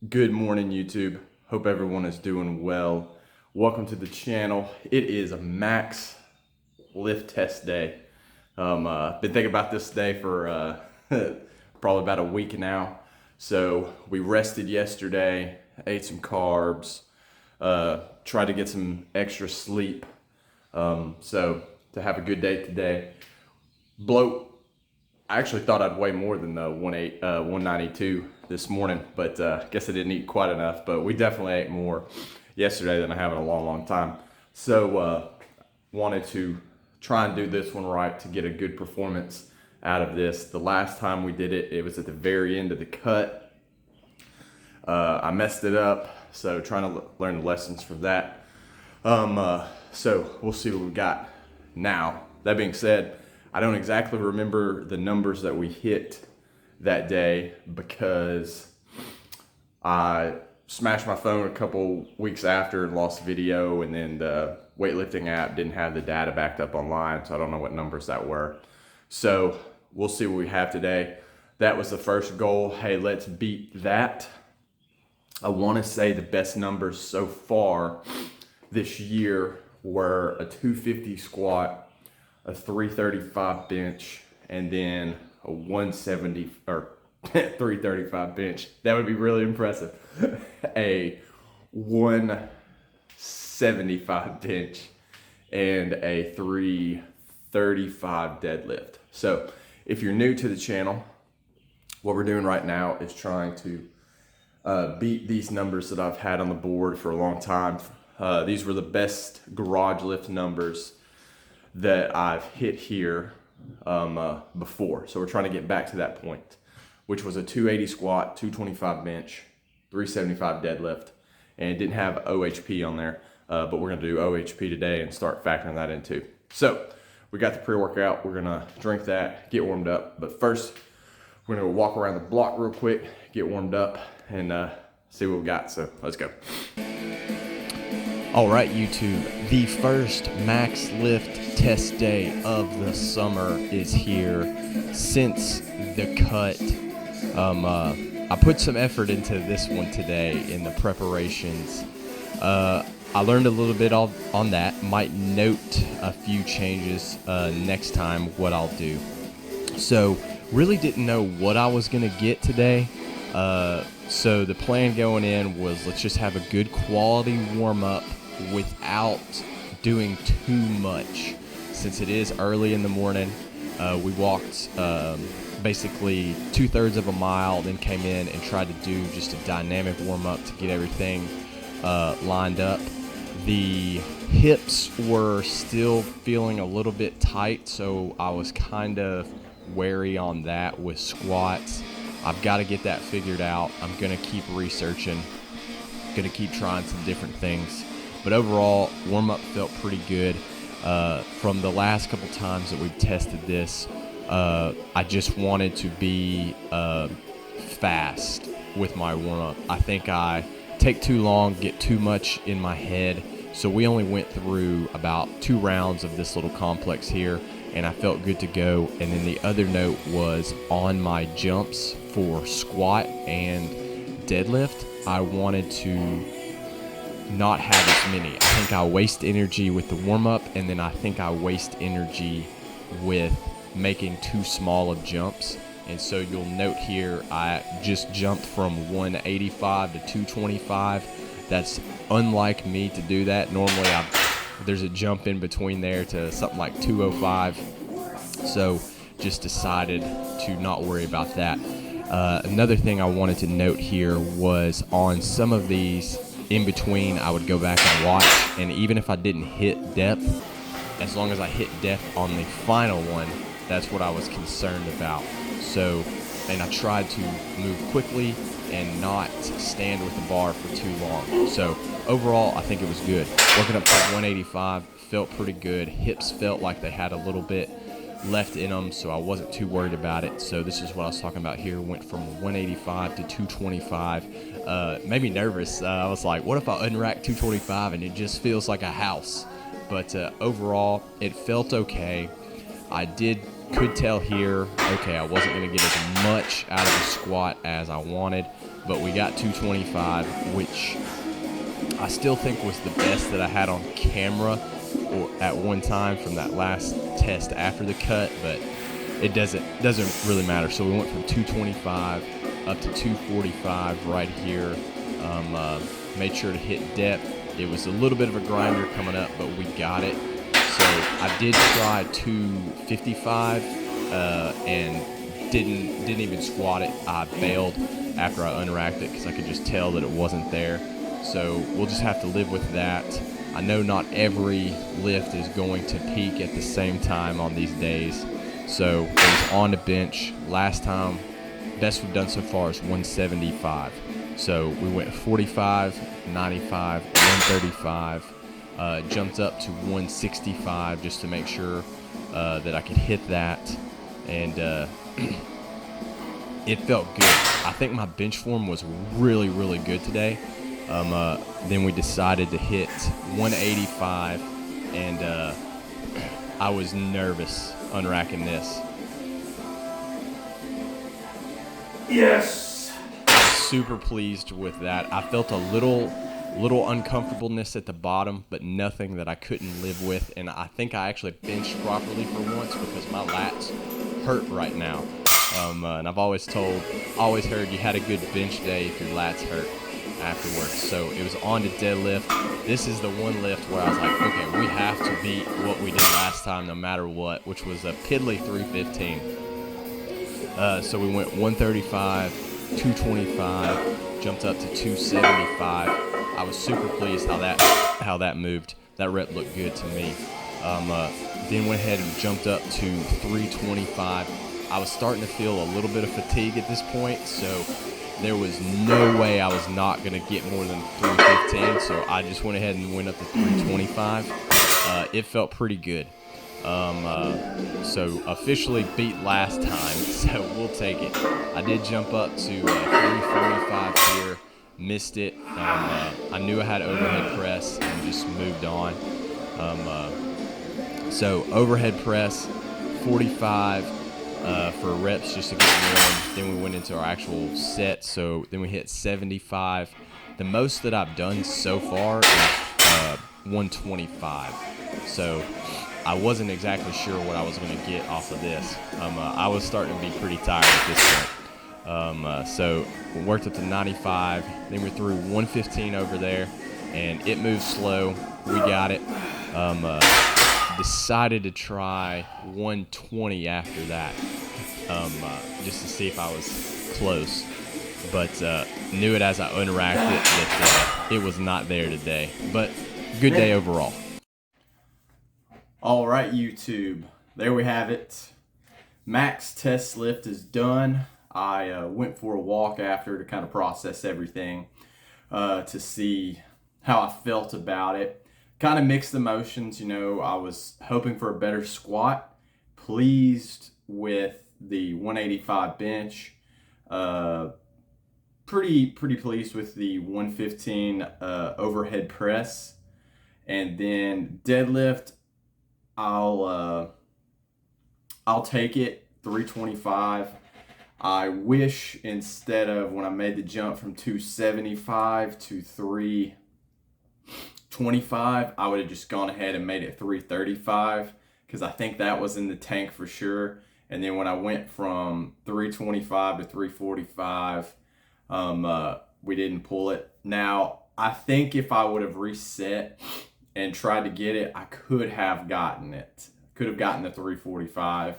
Good morning, YouTube. Hope everyone is doing well. Welcome to the channel. It is a max lift test day. Been thinking about this day for probably about a week now. So we rested yesterday, ate some carbs, tried to get some extra sleep. So to have a good day today. I actually thought I'd weigh more than the 192 this morning, but guess I didn't eat quite enough. But we definitely ate more yesterday than I have in a long time. So wanted to try and do this one right to get a good performance out of this. The last time we did it, it was at the very end of the cut. I messed it up, so trying to learn the lessons from that. So we'll see what we got now. That being said, I don't exactly remember the numbers that we hit that day because I smashed my phone a couple weeks after and lost video, and then the weightlifting app didn't have the data backed up online, so I don't know what numbers that were. So we'll see what we have today. That was the first goal. Hey, let's beat that. I want to say the best numbers so far this year were a 250 squat, a 335 bench, and then a 170 or 335 bench. That would be really impressive. A 175 bench and a 335 deadlift. So if you're new to the channel, what we're doing right now is trying to beat these numbers that I've had on the board for a long time. These were the best garage lift numbers that I've hit here before. So we're trying to get back to that point, which was a 280 squat, 225 bench, 375 deadlift, and it didn't have OHP on there, but we're gonna do OHP today and start factoring that in too. So we got the pre-workout, we're gonna drink that, get warmed up, but first we're gonna walk around the block real quick, get warmed up, and see what we got, so let's go. All right, YouTube, the first max lift test day of the summer is here. Since the cut, I put some effort into this one today in the preparations. I learned a little bit on that. Might note a few changes next time what I'll do. So really didn't know what I was gonna get today. So the plan going in was let's just have a good quality warm up without doing too much. Since it is early in the morning, we walked basically 2/3 of a mile, then came in and tried to do just a dynamic warm-up to get everything lined up. The hips were still feeling a little bit tight, so I was kind of wary on that with squats. I've got to get that figured out. I'm going to keep researching, going to keep trying some different things. But overall, warm-up felt pretty good. From the last couple times that we've tested this, I just wanted to be fast with my warm-up. I think I take too long, get too much in my head. So we only went through about 2 rounds of this little complex here, and I felt good to go. And then the other note was on my jumps for squat and deadlift, I wanted to not have as many. I think I waste energy with the warm-up, and then I think I waste energy with making too small of jumps. And so you'll note here I just jumped from 185 to 225. That's unlike me to do that. Normally there's a jump in between there to something like 205. So just decided to not worry about that. Another thing I wanted to note here was on some of these in between, I would go back and watch, and even if I didn't hit depth, as long as I hit depth on the final one, that's what I was concerned about. So, and I tried to move quickly and not stand with the bar for too long. So overall, I think it was good. Working up to 185 felt pretty good. Hips felt like they had a little bit left in them, so I wasn't too worried about it. So this is what I was talking about here. Went from 185 to 225. Made me nervous. I was like, what if I unrack 225 and it just feels like a house? But overall, it felt okay. I could tell here, okay, I wasn't going to get as much out of the squat as I wanted. but we got 225, which I still think was the best that I had on camera or at one time from that last test after the cut, but it doesn't really matter. So we went from 225 up to 245 right here. Made sure to hit depth. It was a little bit of a grinder coming up, but we got it. So I did try 255 and didn't even squat it. I bailed after I unracked it because I could just tell that it wasn't there. So we'll just have to live with that. I know not every lift is going to peak at the same time on these days. So it was on the bench. Last time, best we've done so far is 175. So we went 45, 95, 135, jumped up to 165 just to make sure that I could hit that. And it felt good. I think my bench form was really, really good today. Then we decided to hit 185, and I was nervous unracking this. Yes. I was super pleased with that. I felt a little uncomfortableness at the bottom, but nothing that I couldn't live with. And I think I actually benched properly for once because my lats hurt right now. And I've always heard you had a good bench day if your lats hurt afterwards. So it was on to deadlift. This is the one lift where I was like, okay, we have to beat what we did last time no matter what, which was a piddly 315. So we went 135, 225, jumped up to 275. I was super pleased how that moved. That rep looked good to me. Then went ahead and jumped up to 325. I was starting to feel a little bit of fatigue at this point, so there was no way I was not going to get more than 315, so I just went ahead and went up to 325. It felt pretty good. So officially beat last time, so we'll take it. I did jump up to 345 here, missed it. I knew I had overhead press and just moved on. So overhead press, 45 for reps just to get warm. Then we went into our actual set, so then we hit 75. The most that I've done so far is 125. So I wasn't exactly sure what I was going to get off of this. I was starting to be pretty tired at this point. So we worked up to 95. Then we threw 115 over there, and it moved slow. We got it. Decided to try 120 after that, just to see if I was close. But knew it as I unracked it that it was not there today. But good day overall. All right, YouTube. There we have it. Max test lift is done. I went for a walk after to kind of process everything, to see how I felt about it. Kind of mixed emotions, you know. I was hoping for a better squat. Pleased with the 185 bench. Pretty pleased with the 115 overhead press. And then deadlift, I'll take it, 325. I wish instead of when I made the jump from 275 to 325, I would have just gone ahead and made it 335, because I think that was in the tank for sure. And then when I went from 325 to 345, we didn't pull it. Now, I think if I would have reset and tried to get it, I could have gotten it. Could have gotten the 345,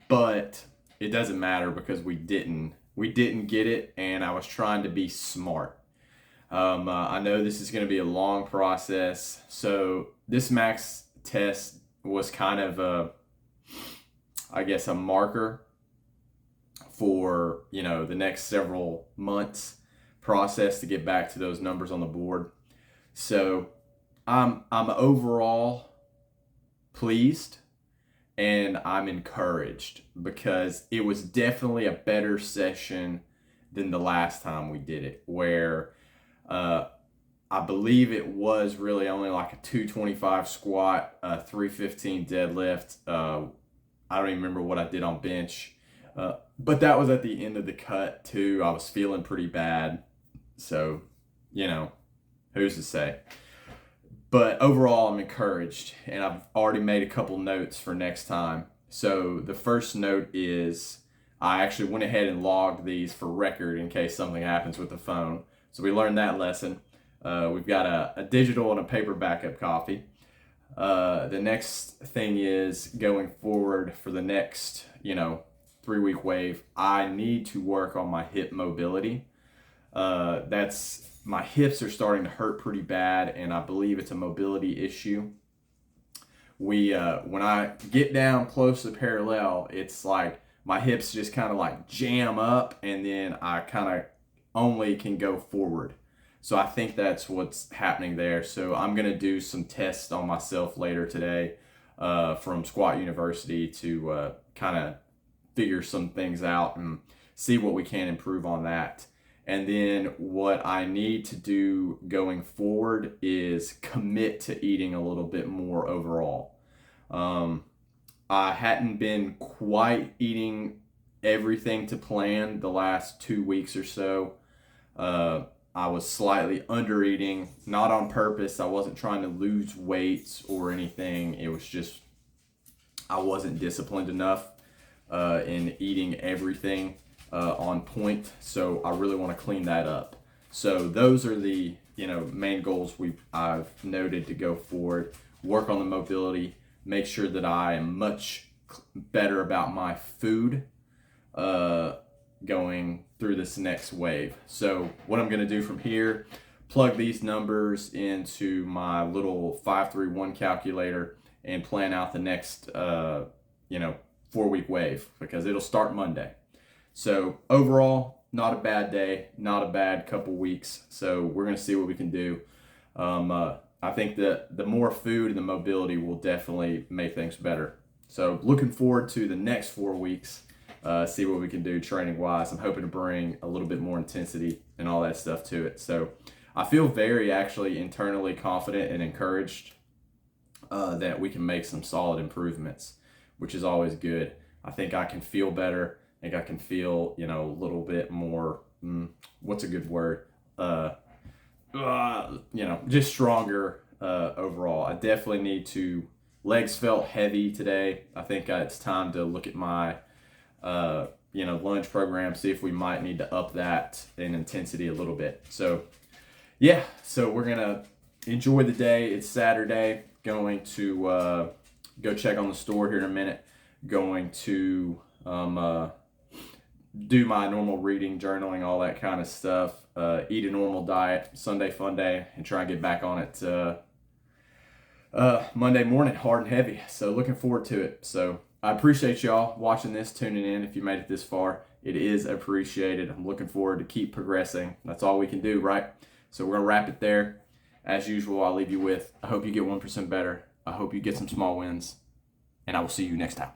but it doesn't matter because we didn't get it, and I was trying to be smart. I know this is going to be a long process, so this max test was kind of a marker for, you know, the next several months process to get back to those numbers on the board. So I'm overall pleased, and I'm encouraged because it was definitely a better session than the last time we did it, where I believe it was really only like a 225 squat, 315 deadlift. I don't even remember what I did on bench. But that was at the end of the cut too. I was feeling pretty bad. So, you know, who's to say? But overall, I'm encouraged, and I've already made a couple notes for next time. So the first note is I actually went ahead and logged these for record in case something happens with the phone. So we learned that lesson. We've got a digital and a paper backup copy. The next thing is going forward for the next, 3-week wave, I need to work on my hip mobility. My hips are starting to hurt pretty bad, and I believe it's a mobility issue. When I get down close to parallel, it's like my hips just kind of like jam up, and then I kind of only can go forward. So I think that's what's happening there. So I'm gonna do some tests on myself later today from Squat University to kind of figure some things out and see what we can improve on that. And then what I need to do going forward is commit to eating a little bit more overall. I hadn't been quite eating everything to plan the last 2 weeks or so. I was slightly under eating, not on purpose. I wasn't trying to lose weight or anything. It was just I wasn't disciplined enough in eating everything on point. So I really want to clean that up. So those are the main goals I've noted to go forward. Work on the mobility. Make sure that I am much better about my food going through this next wave. So what I'm going to do from here, plug these numbers into my little 531 calculator and plan out the next 4-week wave, because it'll start Monday. So overall, not a bad day, not a bad couple weeks. So we're going to see what we can do. I think that the more food and the mobility will definitely make things better. So looking forward to the next 4 weeks, see what we can do training wise. I'm hoping to bring a little bit more intensity and all that stuff to it. So I feel very actually internally confident and encouraged that we can make some solid improvements, which is always good. I think I can feel better. I think I can feel, a little bit more, what's a good word? Just stronger overall. I definitely need to, legs felt heavy today. I think it's time to look at my, lunge program, see if we might need to up that in intensity a little bit. So, yeah, so we're going to enjoy the day. It's Saturday. Going to go check on the store here in a minute. Going to do my normal reading, journaling, all that kind of stuff. Eat a normal diet, Sunday fun day, and try and get back on it Monday morning, hard and heavy. So looking forward to it. So I appreciate y'all watching this, tuning in. If you made it this far, it is appreciated. I'm looking forward to keep progressing. That's all we can do, right? So we're going to wrap it there. As usual, I'll leave you with, I hope you get 1% better. I hope you get some small wins, and I will see you next time.